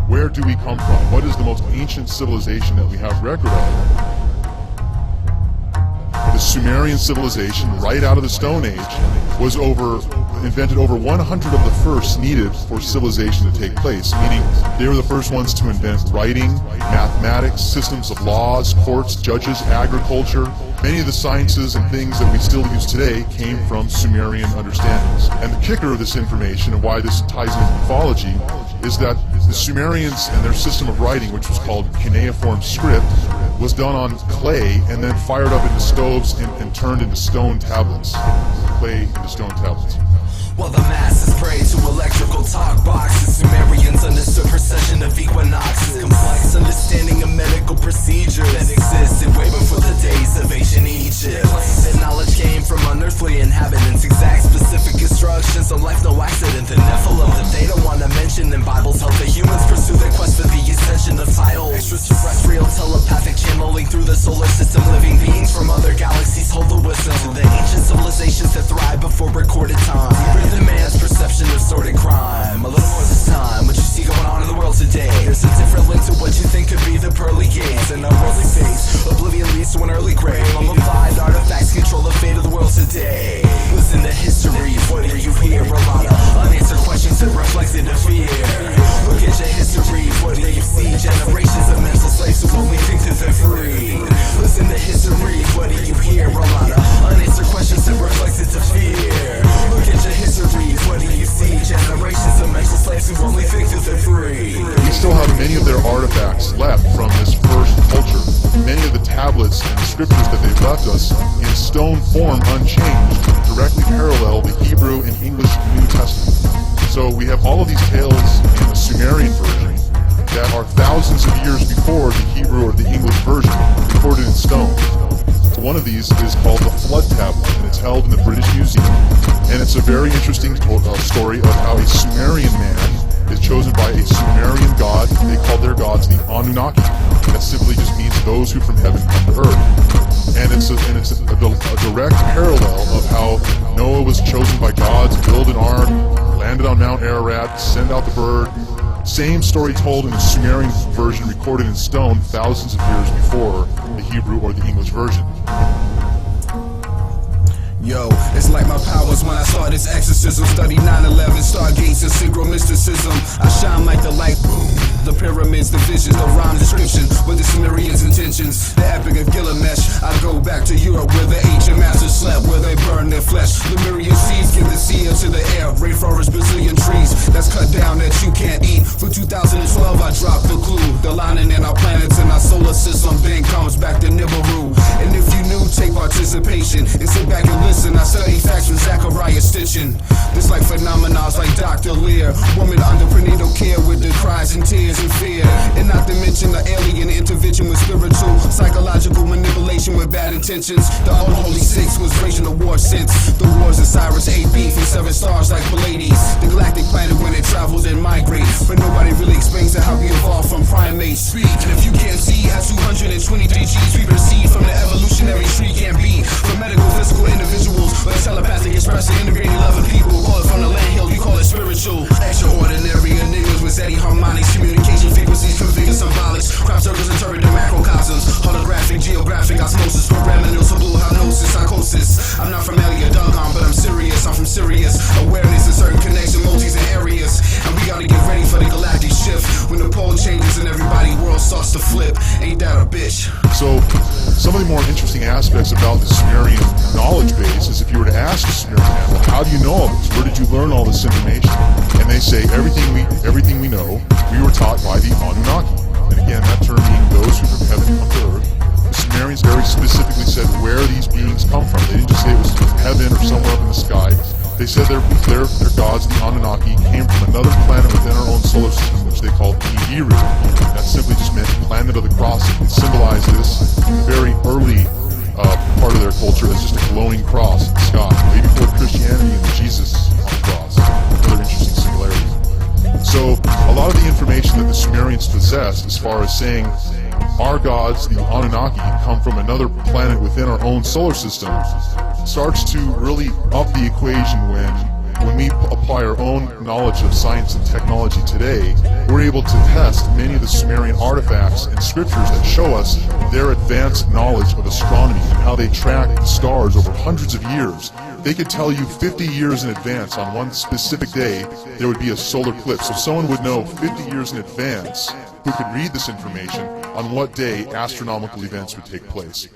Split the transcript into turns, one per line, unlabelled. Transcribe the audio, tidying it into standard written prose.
where do we come from? What is the most ancient civilization that we have record of? The Sumerian civilization, right out of the Stone Age, was invented over 100 of the first needed for civilization to take place, meaning they were the first ones to invent writing, mathematics, systems of laws, courts, judges, agriculture. Many of the sciences and things that we still use today came from Sumerian understandings. And the kicker of this information, and why this ties into mythology, is that the Sumerians and their system of writing, which was called cuneiform script, was done on clay and then fired up into stoves and turned into stone tablets. Clay into stone tablets.
While the masses pray to electrical talk boxes, Sumerians understood precession of equinoxes, complex understanding of medical procedures that existed way before the days of ancient Egypt. Claimed that knowledge came from unearthly inhabitants, exact specific instructions on life, no accident. The Nephilim that they don't want to mention in Bible tell the humans pursue their quest for the ascension of titles. Extraterrestrial telepathic channeling through the solar system, living beings from other galaxies hold the wisdom to the ancient civilizations that thrive before recorded time. The man's perception of sordid crime. A little more this time, what you see going on in the world today. There's a different link to what you think could be the pearly gates and unworldly face. Oblivion leads to an early grave. Mummified artifacts control the fate of the world today. Listen to history, what do you hear? A lot of unanswered questions that reflected in fear. Look at your history, what do you see? Generations of mental slaves who only think that they're free. Listen to history, what do you hear? A lot of unanswered questions that reflected to fear. Look at your history, what do you see? Generations of mental slaves who only think that they're free.
We still have many of their artifacts left from this first culture. Many of the tablets and the scriptures that they've left us in stone form unchanged directly parallel the Hebrew and English New Testament. So we have all of these tales in the Sumerian version that are thousands of years before the Hebrew or the English version, recorded in stone. One of these is called the Flood Tablet, and it's held in the British Museum. And it's a very interesting story of how a Sumerian man is chosen by a Sumerian god. They call their gods the Anunnaki. That simply just means those who from heaven come to earth. And it's a direct parallel of how Noah was chosen by God to build an ark, landed on Mount Ararat, send out the bird. Same story told in the Sumerian version, recorded in stone thousands of years before the Hebrew or the English version.
Yo, it's like my powers when I saw this exorcism. Study 9/11, stargates and synchro mysticism. I shine like the light, boom. The pyramids, the visions, the rhyme description with the Sumerians' intentions. The epic of Gilgamesh. I go back to Europe where the ancient masters slept, where they burned their flesh. Lemurian seeds give the sea into the air. Rainforest, Brazilian trees that's cut down that you can't eat. For 2012, I dropped the clue. The lining in our planets and our solar system then comes back to Nibiru. And if you knew, take participation and sit back and listen. I study facts from Zachariah Stitchin'. This like phenomenons like Dr. Lear. Woman under prenatal care with the cries and tears and fear. And not to mention the alien intervention with spiritual, psychological manipulation with bad intentions. The unholy six was raging the war since the wars of Cyrus, 8 beef and 7 stars like Pallades. The galactic planet when it travels and migrates. But nobody really explains how we evolved from primates. Speak, and if you can't see, has 223 G's. We proceed from the evolutionary tree can't be. From medical, physical individuals, but telepathic, expressing, integrating, loving people. Call it from the land hill, you call it spiritual. Extraordinary enigmas with steady harmonics, communication frequencies, configure symbolics. Crop circles interpret the macrocosms. Holographic, geographic, osmosis, programming, blue hypnosis, psychosis. I'm not from Elliot, doggone, but I'm serious. I'm from Sirius. Awareness in certain connection, multis and areas. And we gotta get ready for the galactic shift. When the pole changes and everybody's world starts to flip. Ain't that a bitch?
So, some of the more interesting aspects about the Sumerian knowledge base is if you were to ask a Sumerian man, well, how do you know all this? Where did you learn all this information? And they say, everything we know, we were taught by the Anunnaki. And again, that term meaning those who from heaven come to earth. The Sumerians very specifically said where these beings come from. They didn't just say it was heaven or somewhere up in the sky. They said their gods, the Anunnaki, came from another planet within our own solar system, which they called Nibiru. That simply just meant planet of the cross. It symbolized this very early part of their culture as just a glowing cross in the sky, way before Christianity and Jesus on the cross. Another interesting similarity. So a lot of the information that the Sumerians possessed, as far as saying our gods, the Anunnaki, come from another planet within our own solar system, starts to really up the equation when when we apply our own knowledge of science and technology today, we're able to test many of the Sumerian artifacts and scriptures that show us their advanced knowledge of astronomy and how they track the stars over hundreds of years. They could tell you 50 years in advance on one specific day there would be a solar eclipse. So someone would know 50 years in advance who could read this information on what day astronomical events would take place.